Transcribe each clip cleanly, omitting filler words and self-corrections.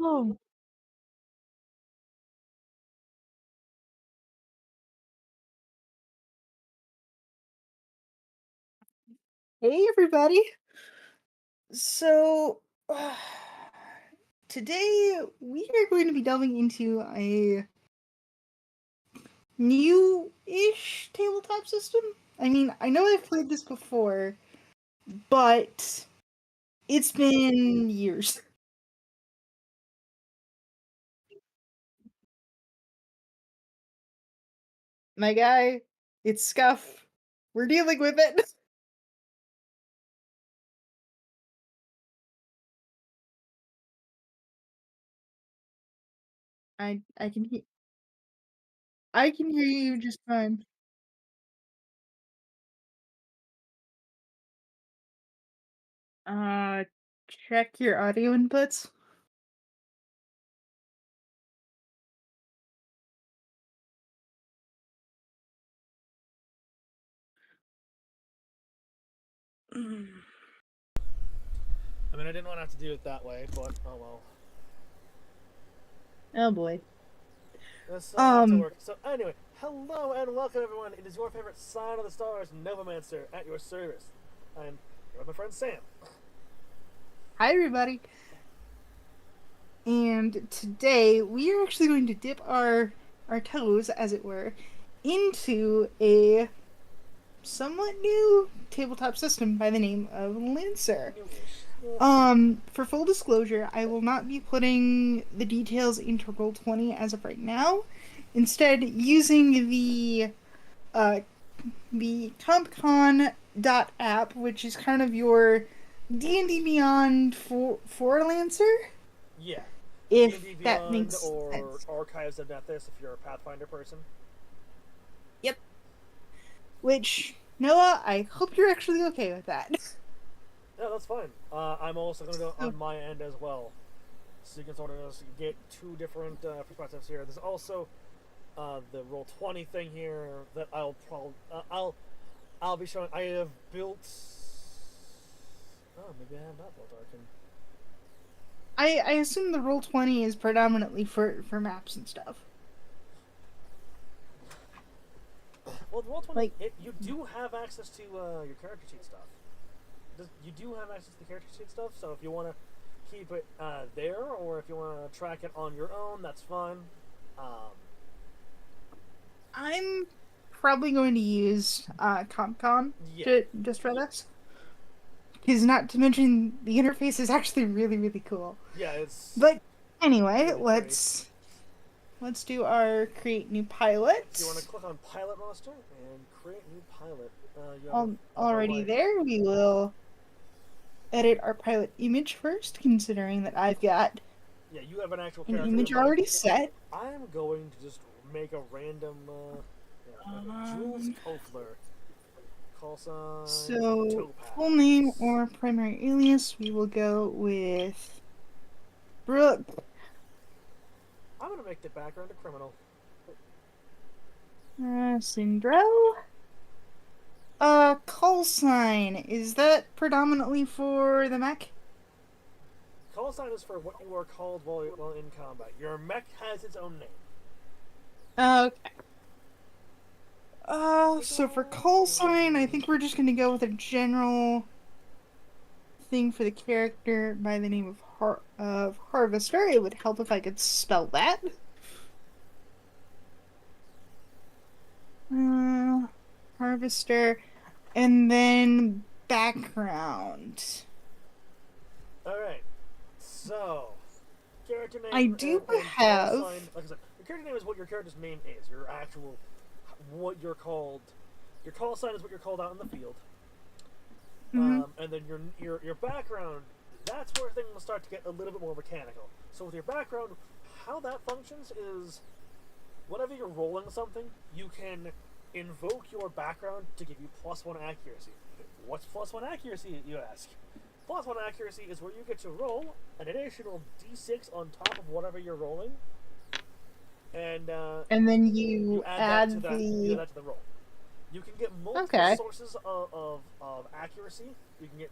Oh, hey everybody. So, today we are going to be delving into a new-ish tabletop system. I mean, I know I've played this before, but it's been years. My guy, it's Scuff. We're dealing with it. I can hear you just fine. Uh, check your audio inputs. I mean, I didn't want to have to do it that way, but oh well. Oh boy. This still had to Um, work. So anyway, hello and welcome everyone. It is your favorite Sign of the Stars, Novomancer, at your service. I'm here with my friend Sam. hi everybody. And today we are actually going to dip our toes, as it were, into a somewhat new tabletop system by the name of Lancer. Newish. For full disclosure, I will not be putting the details into Roll20 as of right now. Instead, using uh the CompCon.app, which is kind of your D&D Beyond for Lancer, Yeah. if D&D that Beyond makes or sense. Archives of Nethys if you're a Pathfinder person. Yep. Which, Noah, I hope you're actually okay with that. Yeah, that's fine. I'm also going to go So, on my end as well. So you can sort of get two different perspectives here. There's also the Roll20 thing here that I'll be showing. I have built. Oh, maybe I have not built Arkin. I assume the Roll20 is predominantly for maps and stuff. Well, the Roll20, Like, you do have access to your character sheet stuff. You do have access to the character sheet stuff, so if you want to keep it there, or if you want to track it on your own, that's fine. Um, I'm probably going to use CompCon yeah, just for this. Because not to mention, the interface is actually really, really cool. yeah, it's But anyway, really pretty. let's do our create new So you want to pilot. click on Pilot Roster and create new pilot. You have upper Already right. there, we will edit our pilot image first, considering that I've got Yeah, you have an actual an character in image mind. already set. I'm going to just make a random. Jules Um, Kofler. Call sign so full name Topaz. or primary alias, we will go with Brooke I'm gonna make the background a criminal. Sindro. Call sign, is that predominantly for the mech? Call sign is for what you are called while in combat. Your mech has its own name. Okay. So for call sign, I think Georgie. we're just gonna go with a general thing for the character by the name of Harvester. It would help if I could spell that. Uh, Harvester, and then background. Alright, so. Character I name do and call have. sign. Like I said, your character name is what your character's name is. Your actual. What you're called. Your call sign is what you're called out in the field. Mhm. And then your background, that's where things will start to get a little bit more mechanical. So with your background, how that functions is whenever you're rolling something, you can invoke your background to give you +1 accuracy. What's +1 accuracy, you ask? +1 accuracy is where you get to roll an additional d6 on top of whatever you're rolling, and And then you you add that to add that. You add the. that to the roll. You can get multiple Okay. sources of accuracy. You can get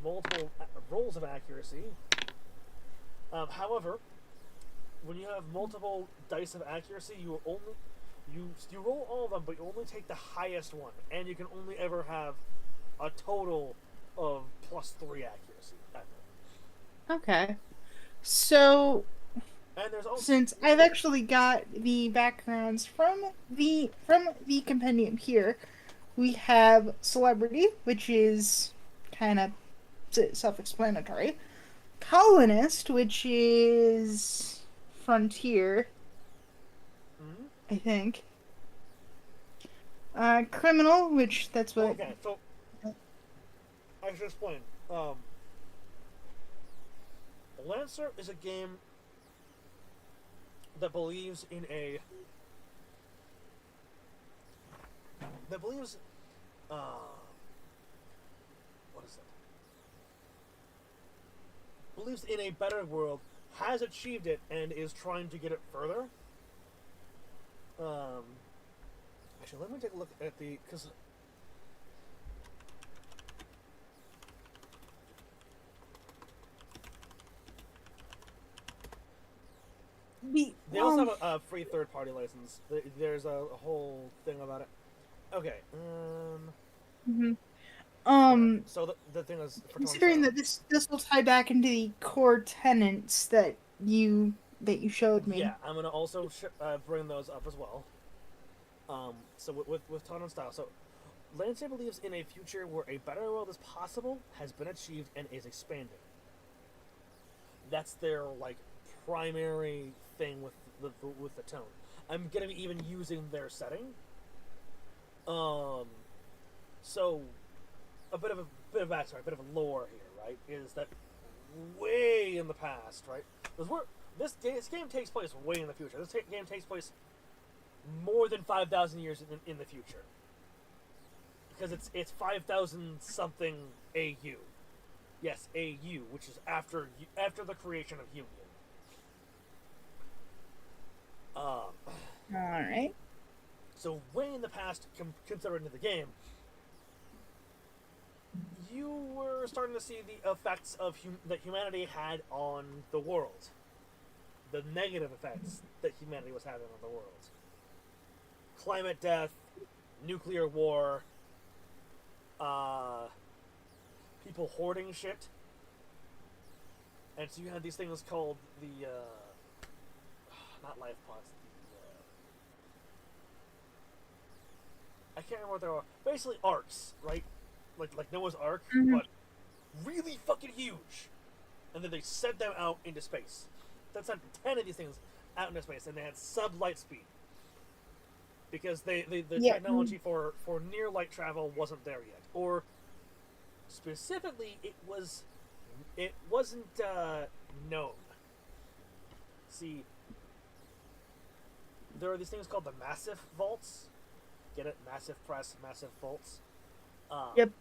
multiple rolls of accuracy. However, when you have multiple dice of accuracy, you roll all of them, but you only take the highest one, and you can only ever have a total of +3 accuracy. Okay. So, And there's also since I've actually got the backgrounds from the compendium here, we have celebrity, which is kind of self-explanatory. Colonist, which is frontier, mhm. I think. Criminal, which that's what. Okay. So I should explain. Um, Lancer is a game that believes in a that believes uh what is it? Believes in a better world, has achieved it, and is trying to get it further. Um, Actually, let me take a look at the because they also have a free third-party license. There's a whole thing about it. Okay. Mhm. Okay. Um, So the thing is for Tony considering Stark. that this will tie back into the core tenets that you showed me. Yeah, I'm gonna also bring those up as well. So with tone and style. So Lancer believes in a future where a better world is possible, has been achieved, and is expanding. That's their like primary thing with the tone. I'm gonna be even using their setting. Um, so a bit of backstory, a bit of a lore here, right? Is that way in the past, right? Because this game takes place way in the future. This game takes place more than 5,000 years in the future, because it's 5,000 something AU. Yes, AU, which is after the creation of Union. Um, All right. so way in the past, considering the game, you were starting to see the effects of that humanity had on the world, the negative effects that humanity was having on the world. Climate death, nuclear war, people hoarding shit. And so you had these things called the, not life pods, I can't remember what they are. Basically arcs, right? Like Noah's Ark, Mhm. but really fucking huge. And then they sent them out into space. They sent 10 of these things out into space, and they had sub-light speed. Because the Yeah. technology for near light travel wasn't there yet, or specifically it wasn't known. See, there are these things called the massive vaults. Get it? Massive press, massive vaults. Yep.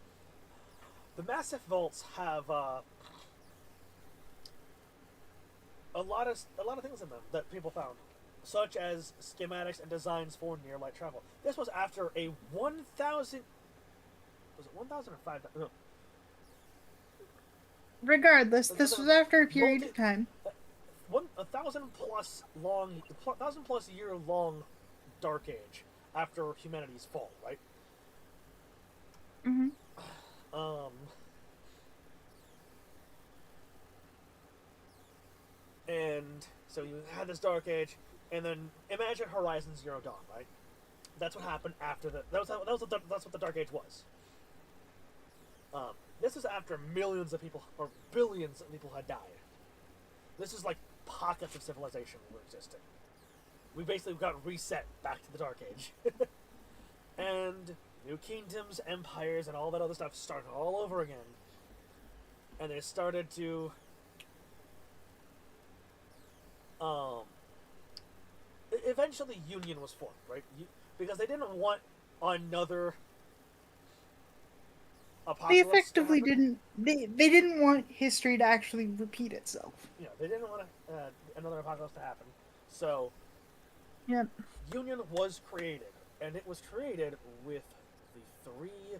The massive vaults have a lot of things in them that people found, such as schematics and designs for near light travel. This was after a 1,000. Was it 1,000 or 5,000? No. Regardless, this was after a period of time. 1,000 plus year long dark age after humanity's fall, right? Hmm. Um, and so you had this dark age, and then imagine Horizon Zero Dawn, right? That's what happened after that's what the dark age was. This is after millions of people or billions of people had died. This is like pockets of civilization were existing. We basically got reset back to the dark age, and new kingdoms, empires, and all that other stuff started all over again. And they started to eventually Union was formed, right? Because they didn't want another They apocalypse to effectively happen. didn't. They didn't want history to actually repeat itself. You know, they didn't want another apocalypse to happen. So Yep. Union was created, and it was created with the three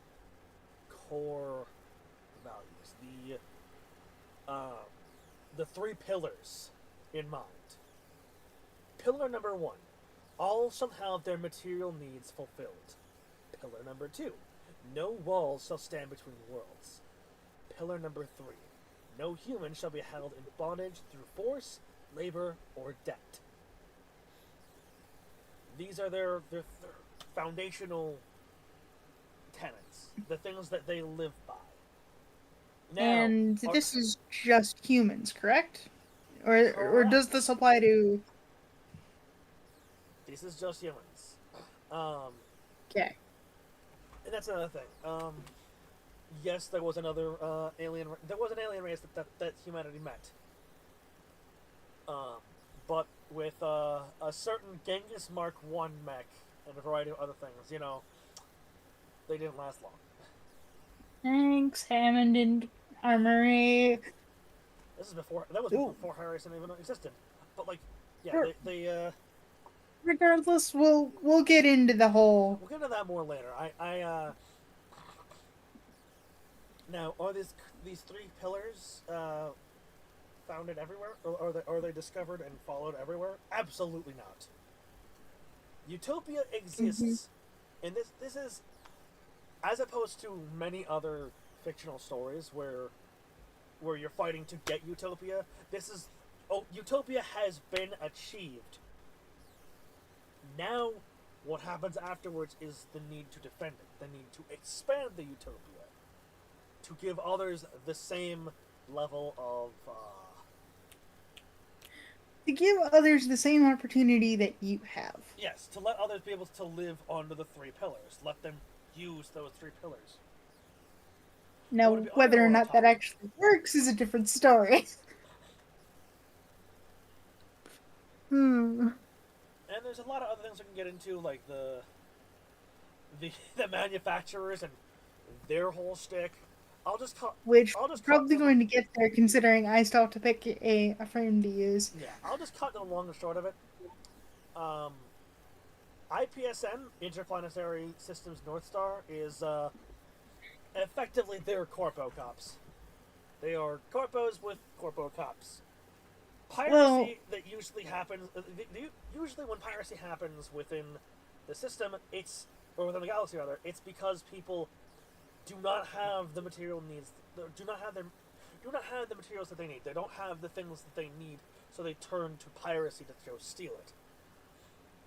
core values: the the three pillars in mind. Pillar number 1. All shall have their material needs fulfilled. Pillar number 2. No walls shall stand between worlds. Pillar number 3. No human shall be held in bondage through force, labor, or debt. These are their foundational tenets, the things that they live by. Now, And this is just humans, correct? Or does this apply to... This is just humans. Okay. And that's another thing. Yes, there was another alien. There was an alien race that humanity met. But with a certain Genghis Mark I mech and a variety of other things, they didn't last long. Thanks, Hammond and Armory. This is before. That was before Harrison even existed. But they regardless, we'll get into the whole. We'll get into that more later. Now, are these three pillars founded everywhere, or are they discovered and followed everywhere? Absolutely not. Utopia exists, and this is, as opposed to many other fictional stories where you're fighting to get Utopia. Utopia has been achieved. Now, what happens afterwards is the need to defend it, the need to expand the Utopia, to give others the same level of... To give others the same opportunity that you have. Yes, to let others be able to live under the three pillars. Let them use those three pillars. Now, whether or not that actually works is a different story. And there's a lot of other things we can get into, like the manufacturers and their whole shtick. Which probably going to get there, considering I still have to pick a frame to use. Yeah, I'll just cut the long and short of it. IPSN, Interplanetary Systems North Star, is effectively their corpo cops. They are corpos with corpo cops. Piracy that usually happens... Usually when piracy happens within the system, or within the galaxy rather, it's because people do not have the material needs, do not have the materials that they need. They don't have the things that they need, so they turn to piracy to go steal it.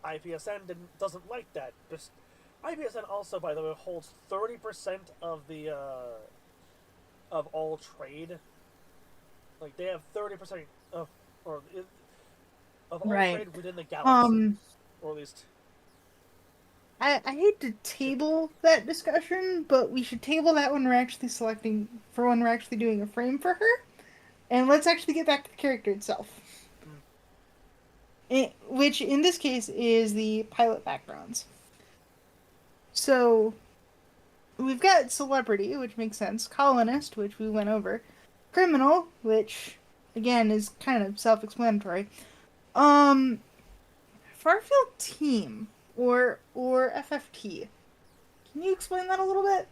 IPSN doesn't like that. IPSN also, by the way, holds 30% of the of all trade. Like, they have 30% of all trade within the galaxy, or at least. I hate to table that discussion, but we should table that when we're actually when we're actually doing a frame for her. And let's actually get back to the character itself. Which, in this case, is the pilot backgrounds. So, we've got Celebrity, which makes sense. Colonist, which we went over. Criminal, which, again, is kind of self-explanatory. Farfield Team. Or FFT. Can you explain that a little bit?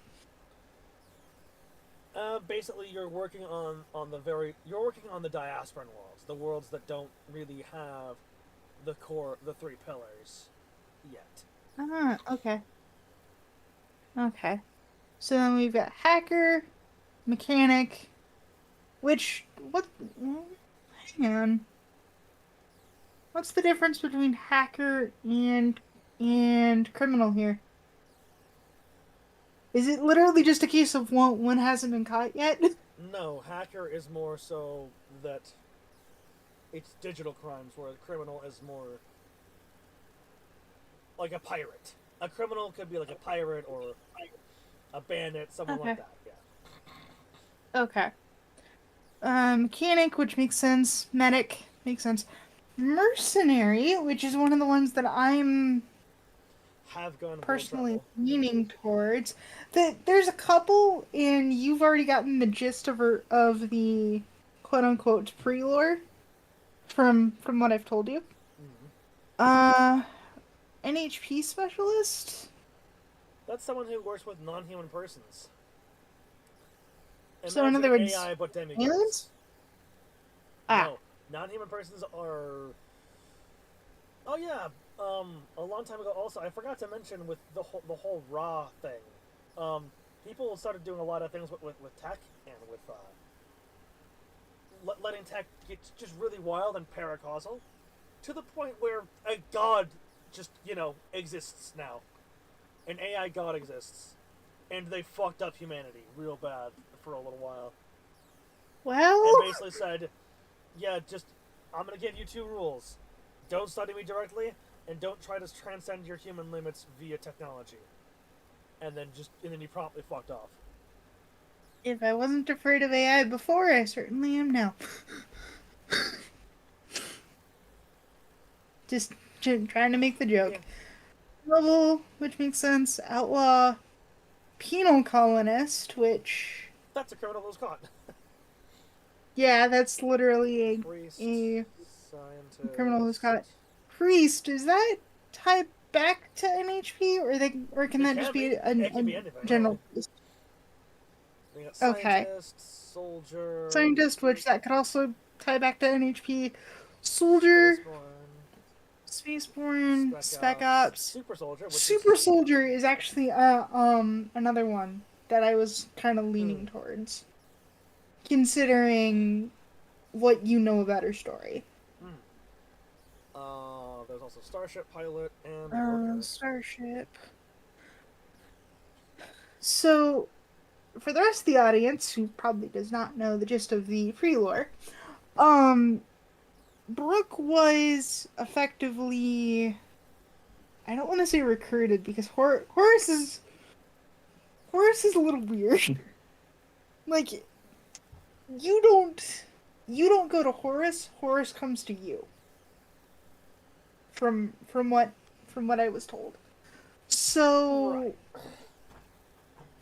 Basically, you're working on the diasporan worlds, the worlds that don't really have the three pillars yet. Okay. Okay. So then we've got Hacker, Mechanic, hang on. What's the difference between Hacker and Criminal here? Is it literally just a case of one hasn't been caught yet? No, Hacker is more so that it's digital crimes, where a Criminal is more like a pirate. A criminal could be like a pirate or a bandit, someone like that, yeah. Okay. Mechanic, which makes sense. Medic, makes sense. Mercenary, which is one of the ones that I'm personally leaning towards. There's a couple, and you've already gotten the gist of the quote-unquote pre-lore from what I've told you. NHP specialist? That's someone who works with non-human persons. So in other words, AI, but demigods. aliens? Non-human persons are. Oh yeah. A long time ago. Also, I forgot to mention with the whole Ra thing. People started doing a lot of things with tech and with letting tech get just really wild and paracausal, to the point where a god just exists now. An AI god exists, and they fucked up humanity real bad for a little while. Well, And basically said, "Yeah, just I'm gonna give you two rules: don't study me directly, and don't try to transcend your human limits via technology." And then he promptly fucked off. if I wasn't afraid of AI before, I certainly am now. Just trying to make the joke. Yeah, Rebel, which makes sense. Outlaw, penal colonist, which, that's a criminal who's caught. yeah, that's literally Priest, a criminal who's scientist. got priest. Is that tied back to NHP, or can It that just can be be. It can a be anything, general really. priest? We got Okay, scientist, soldier, scientist, which that could also tie back to NHP. Soldier, spaceborne, spaceborne, spec spec ops, ops. super soldier, which is Super soldier is actually another one that I was kind of hmm, leaning towards, considering what you know about her story. hmm. There's also starship pilot and worker. Starship. So, for the rest of the audience who probably does not know the gist of the free lore, um, Brooke was effectively, I don't want to say recruited because Horace is a little weird. Like you don't go to Horace. Horace comes to you. From what I was told. Right. So,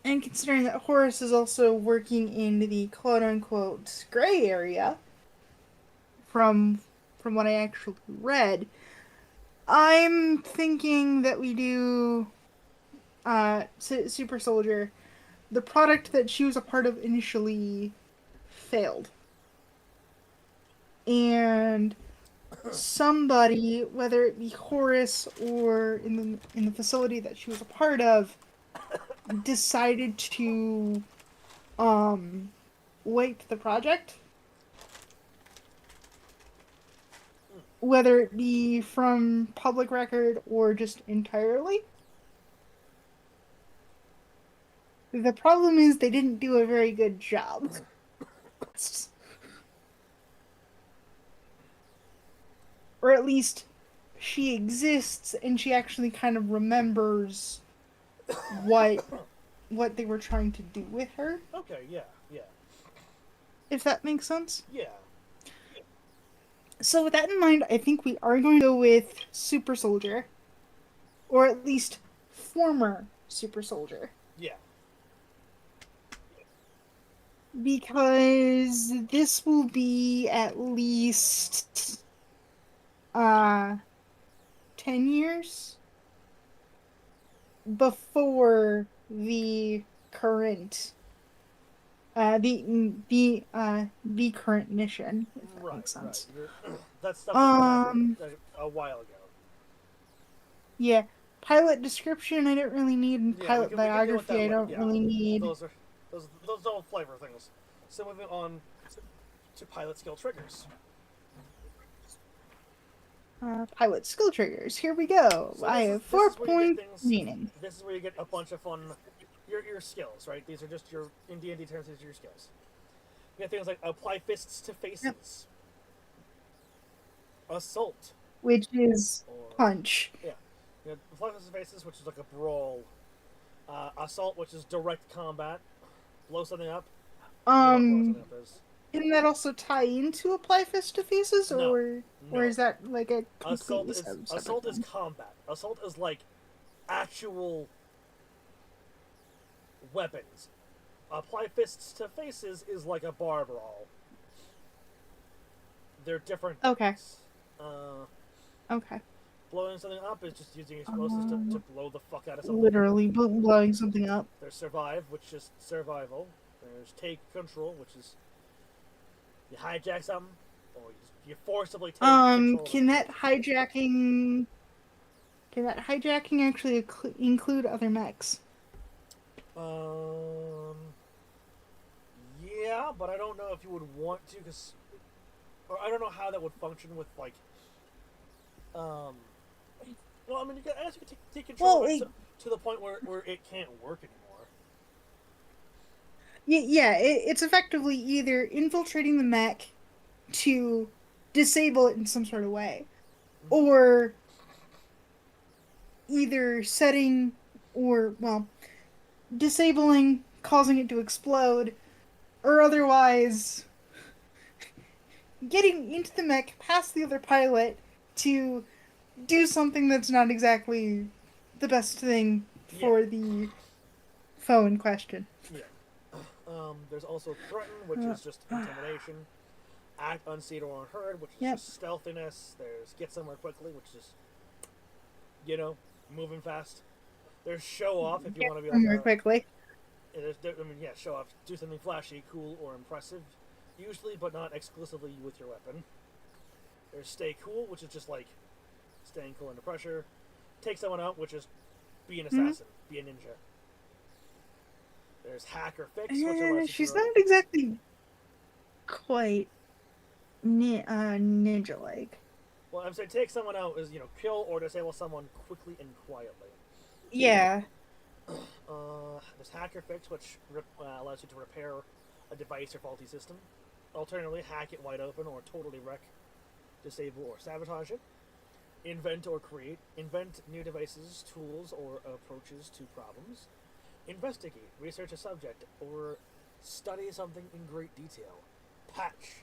and considering that Horace is also working in the quote unquote gray area, from what I actually read, I'm thinking that we do Super Soldier. The product that she was a part of initially failed, and somebody, whether it be Horace or in the facility that she was a part of, decided to um wipe the project, whether it be from public record or just entirely. The problem is they didn't do a very good job. Or at least she exists and she actually kind of remembers what what they were trying to do with her, Okay. Yeah. Yeah. if that makes sense. Yeah. So with that in mind, I think we are going to go with Super Soldier, or at least former Super Soldier, Yeah. because this will be at least uh 10 years before the current the current mission, if that Right. makes Right. sense. That stuff was what happened Um, a while ago. yeah. Pilot description I don't really need, and Yeah. We pilot can deal with biography that I later. don't Yeah. really need. Those are those all flavor things. So moving on to pilot skill triggers. Pilot skill triggers. Here we go. So I have this 4 is where you get points things. remaining. This is where you get a bunch of fun. Your skills, right? These are just your in D&D terms. These are your skills. You get things like apply fists to Yep. faces, assault, Which is or punch. yeah, you know, apply fists to faces, which is like a brawl. Assault, which is direct combat, blow something up. You know what blowing Um, something up is. can that also tie into apply fist to faces, No, or no. is that like a completely separate Assault is thing? combat. Assault is like actual weapons. Apply fists to faces is like a bar brawl. They're different Okay. things. Uh, Okay. blowing something up is just using explosives to blow the fuck out of something. Literally blowing something up. There's survive, which is survival. There's take control, which is you hijack something, or you forcibly take control of Can the that situation. hijacking actually include other mechs? Um, yeah, but I don't know if you would want to, or I don't know how that would function with like, um, well, I mean, I guess you could take control Well, of it to the point where it can't work anymore. yeah, it's effectively either infiltrating the mech to disable it in some sort of way, Mm-hmm. or either setting or, well, disabling, causing it to explode, or otherwise getting into the mech past the other pilot to do something that's not exactly the best thing Yeah, for the foe in question. yeah. There's also threaten, which is just intimidation. Act unseen or unheard, which is Yep. just stealthiness. There's get somewhere quickly, which is moving fast. There's show off if you Get want to be like somewhere a. quickly. Show off, do something flashy, cool, or impressive, usually, but not exclusively with your weapon. There's stay cool, which is just like staying cool under pressure. Take someone out, which is be an Hmm? assassin, be a ninja. There's hack or fix, which allows you She's to. not exactly quite ninja-like. Well, I'm saying take someone out is kill or disable someone quickly and quietly. Yeah. There's hack or fix, which allows you to repair a device or faulty system. Alternatively, hack it wide open or totally wreck, disable, or sabotage it. Invent or create. Invent new devices, tools, or approaches to problems. Investigate. Research a subject or study something in great detail. Patch.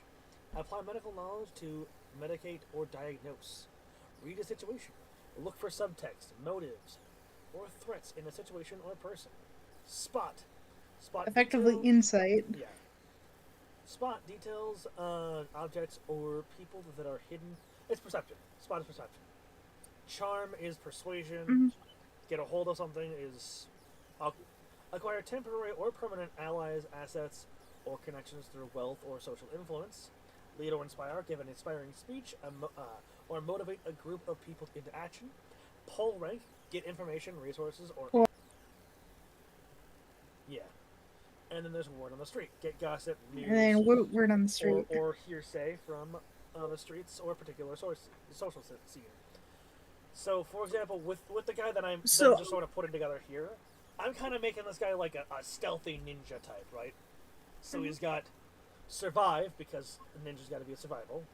Apply medical knowledge to medicate or diagnose. Read a situation. Look for subtext, motives, or threats in a situation or person. Spot. Spot Effectively detail. insight. Yeah. Spot details on objects or people that are hidden. It's perception. Spot is perception. Charm is persuasion. Mhm. Get a hold of something is acquire temporary or permanent allies, assets, or connections through wealth or social influence. Lead or inspire. Give an inspiring speech or motivate a group of people into action. Pull rank. Get information, resources, or Cool. yeah. And then there's word on the street. Get gossip, And then news, word on the street. or hearsay from the streets or particular social scene. So, for example, with the guy that I'm just sort of putting together here, I'm kind of making this guy like a stealthy ninja type, right? So he's got survive, because a ninja's got to be a survival.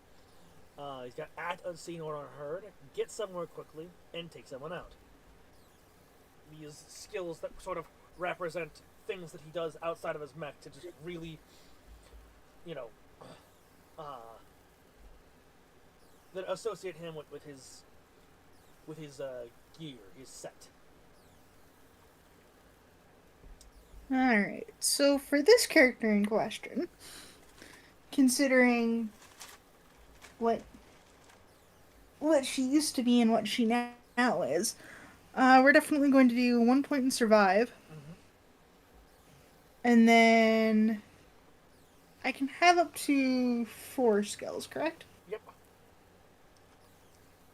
He's got act unseen or unheard, get somewhere quickly, and take someone out. These skills that sort of represent things that he does outside of his mech to just really, you know, uh, that associate him with his gear, his set. Alright, so for this character in question, considering what she used to be and what she now is, we're definitely going to do 1 point in survive. Mm-hmm. And then I can have up to 4 skills, correct? Yep.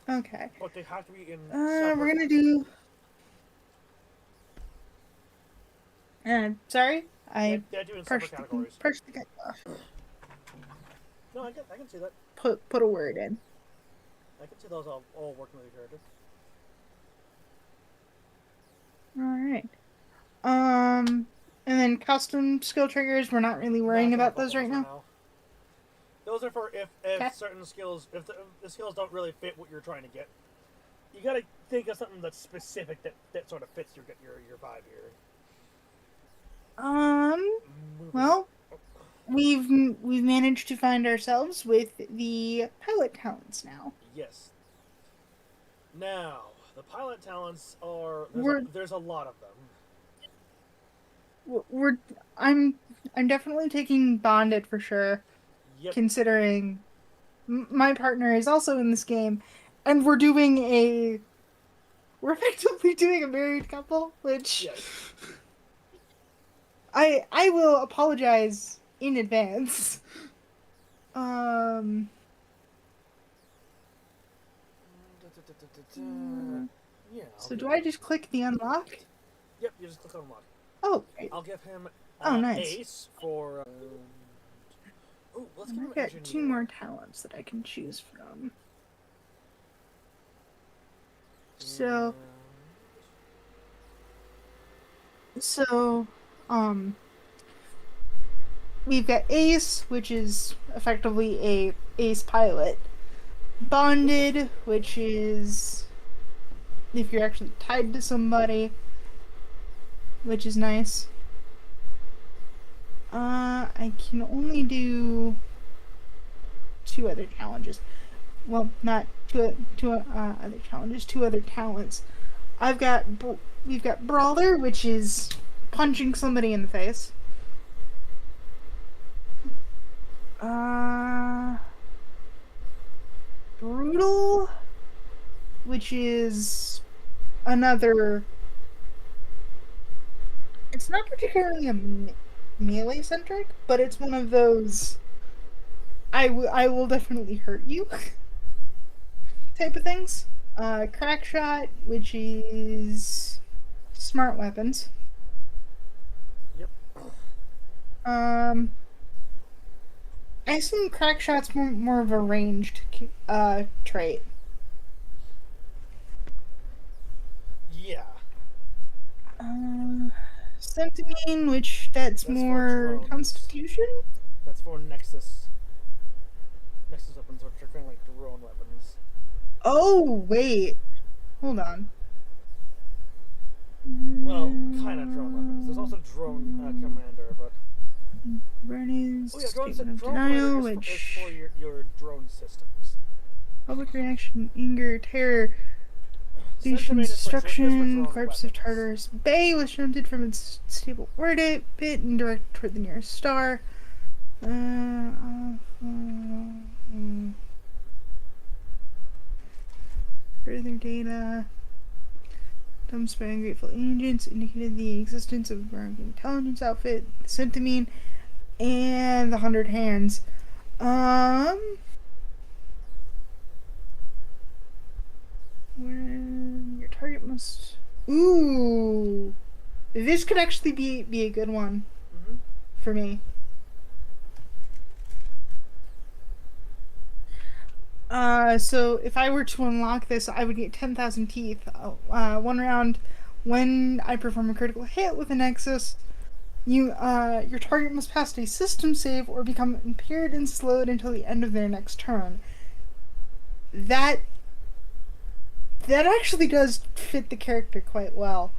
Okay. But they have to be in We're gonna do. Sorry, I They're doing separate categories. pushed the guy off. No, I can see that. Put a word in. I can see those all working with your character. All right. And then custom skill triggers. We're not really worrying about those right now. Those are for if certain skills, if the skills don't really fit what you're trying to get. You gotta think of something that's specific that sort of fits your vibe here. Well, we've managed to find ourselves with the pilot talents now. Yes. Now, the pilot talents are there's a lot of them. I'm definitely taking bonded for sure. Yep. Considering my partner is also in this game, and we're effectively doing a married couple, which yes. I will apologize in advance. Yeah. So do I just click the unlock? Yep, you just click on unlock. Oh, great. I'll give him Oh, nice. Ace for. Ooh, let's give him I've got engineer. 2 more talents that I can choose from. So, we've got Ace, which is effectively a ace pilot. Bonded, which is if you're actually tied to somebody, which is nice. I can only do 2 other challenges. Well, not two other challenges, 2 other talents. We've got Brawler, which is punching somebody in the face. Brutal, which is another. It's not particularly a melee centric, but it's one of those. I will definitely hurt you type of things. Crack Shot, which is smart weapons. Yep. I assume Crack Shot's more of a ranged trait. Yeah. Centimine, which that's more drones. Constitution? That's for Nexus. Nexus weapons, which are kind of like drone weapons. Oh, wait. Hold on. Well, kind of drone weapons. There's also drone commander, but. Bernie's Oh yeah, drone denial, commander which is for your drone systems. public reaction, anger, terror, Centimane is for destruction, drone corpse of weapons. Tartarus Bay was shunted from its stable orbit and directed toward the nearest star. Further data. Dumped by ungrateful agents indicated the existence of a American intelligence outfit, the Centimine, and the 100 Hands. When your target must. Ooh, this could actually be a good one for me. So if I were to unlock this, I would get 10,000 teeth. 1 round when I perform a critical hit with a Nexus. Your target must pass a system save or become impaired and slowed until the end of their next turn. That actually does fit the character quite well.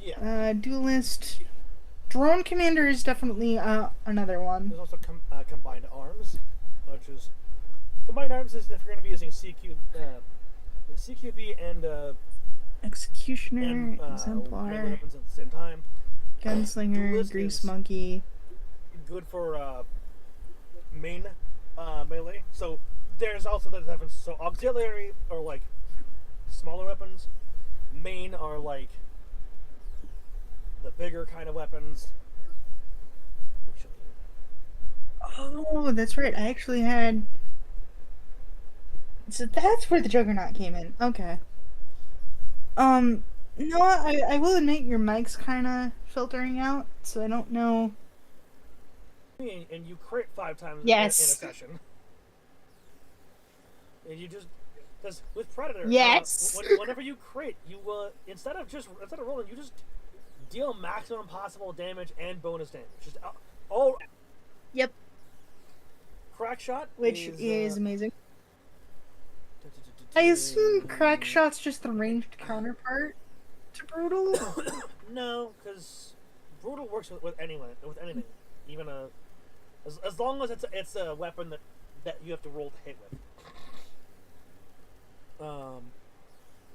Yeah. Duelist. Drone Commander is definitely another one. There's also Combined Arms, which is... Combined Arms is if you're going to be using CQB and... Executioner, Exemplar, melee weapons at the same time. Gunslinger, Duelist Grease is Monkey. good for main melee. So there's also the difference. So auxiliary are like smaller weapons. Main are like the bigger kind of weapons. Oh, that's right. I actually had. So that's where the Juggernaut came in. Okay. No, I will admit your mic's kind of filtering out, so I don't know. And you crit 5 times Yes. in a session. And you just... Because with Predator, Yes. Whenever you crit, you instead of rolling, you just deal maximum possible damage and bonus damage. Just all. Yep. Crack Shot, Which is amazing. I assume Crack Shot's just the ranged counterpart to Brutal. No, because Brutal works with anything, even as long as it's a weapon that you have to roll to hit with.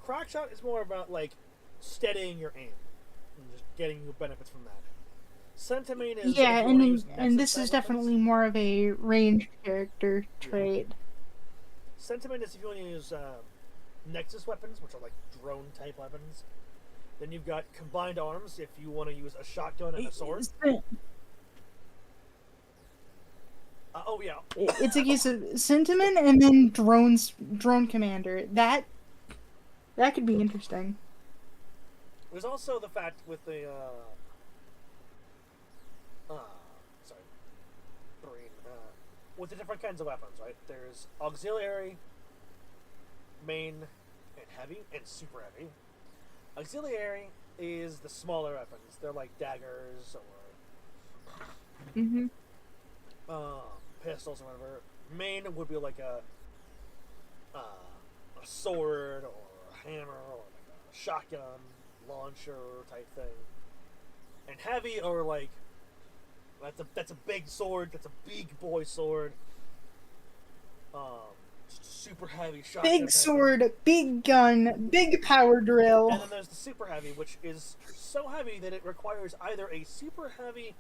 Crack Shot is more about like steadying your aim and just getting you benefits from that. Centimane is and this is definitely more of a ranged character trait. Yeah. Centimane is if you want to use Nexus weapons, which are like drone type weapons. Then you've got Combined Arms if you want to use a shotgun and a sword. Oh yeah. It's a case of Centimane and then Drone Commander. That That could be interesting. There's also the fact with the sorry, brain, with the different kinds of weapons, right? There's auxiliary, main, and heavy, and super heavy. Auxiliary is the smaller weapons. They're like daggers or Mm-hmm. pistols or whatever. Main would be like a sword or a hammer or like a shotgun launcher type thing. And heavy or like that's a big sword. That's a big boy sword. Just super heavy shotgun. Big sword, big gun, big power drill. And then there's the super heavy, which is so heavy that it requires either a super heavy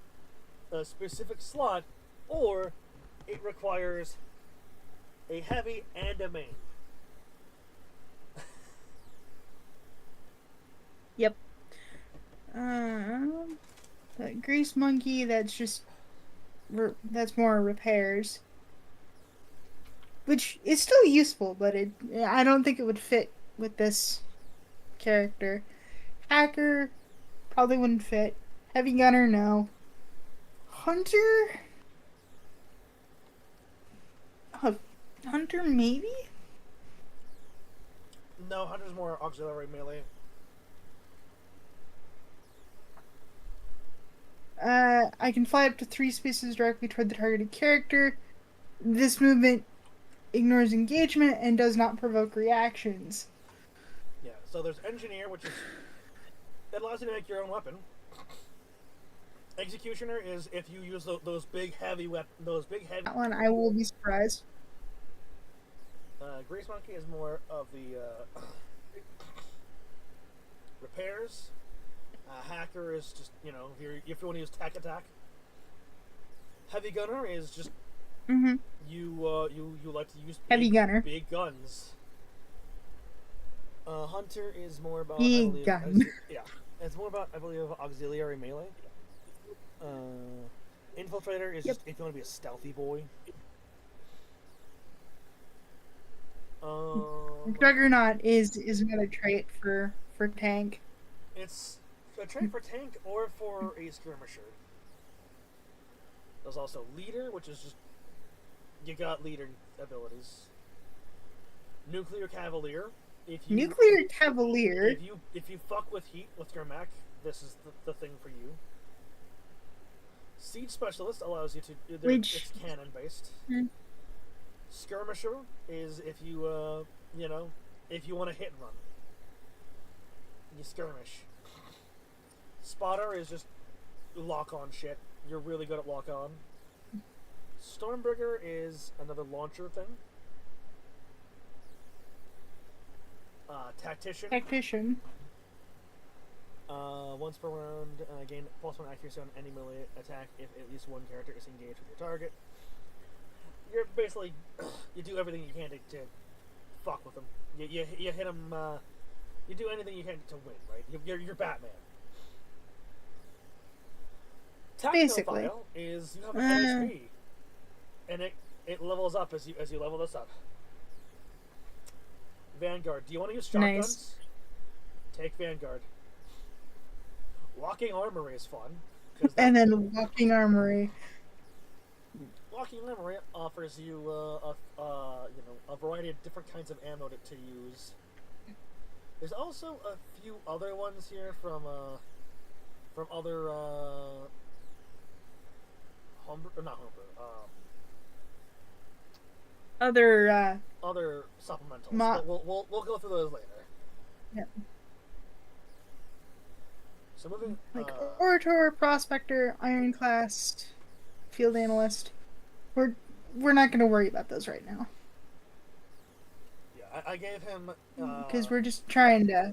specific slot, or it requires a heavy and a main. Yep. The grease monkey. That's just that's more repairs, which is still useful, but I don't think it would fit with this character. Hacker probably wouldn't fit. Heavy gunner, no. Hunter. Hunter maybe. No, Hunter's more auxiliary melee. I can fly up to 3 spaces directly toward the targeted character. This movement ignores engagement and does not provoke reactions. Yeah, so there's engineer, which is that allows you to make your own weapon. Executioner is if you use those big heavy That one, I will be surprised. Grease monkey is more of the repairs. Hacker is just if you want to use tech attack. Heavy gunner is just you like to use Heavy gunner. big guns. Hunter is more about Big gun. yeah, it's more about I believe auxiliary melee. Infiltrator is just if you want to be a stealthy boy. Juggernaut is another trait for tank. It's a trait for tank or for a skirmisher. There's also leader, which is just you got leader abilities. Nuclear cavalier. Nuclear cavalier. If you fuck with heat with your mech, this is the thing for you. Siege specialist allows you to. It's cannon based. Skirmisher is if you if you want to hit and run. You skirmish. Spotter is just lock on shit. You're really good at lock on. Stormbringer is another launcher thing. Tactician. Once per round, gain +1 accuracy on any melee attack if at least one character is engaged with your target. You're basically you do everything you can to fuck with them. You hit them. You do anything you can to win, right? You're Batman. Basically, is you have an HP, and it levels up as you level this up. Vanguard. Do you want to use shotguns? Nice. Take Vanguard. Walking Armory is fun. And then Walking Armory. Walking Armory offers you a variety of different kinds of ammo to use. There's also a few other ones here from other other supplementals. But we'll go through those later. Yep. So moving Orator, Prospector, Ironclast, Field Analyst. We're not going to worry about those right now. Yeah, I gave him because we're just trying to. Yeah.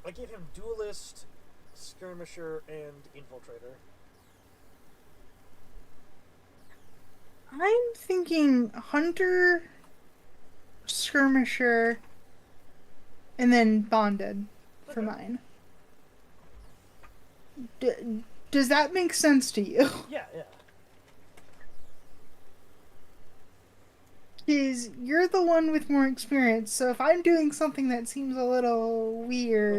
I gave him Duelist, Skirmisher, and Infiltrator. I'm thinking Hunter, Skirmisher, and then Bonded for mine. Does that make sense to you? Yeah. Because you're the one with more experience, so if I'm doing something that seems a little weird,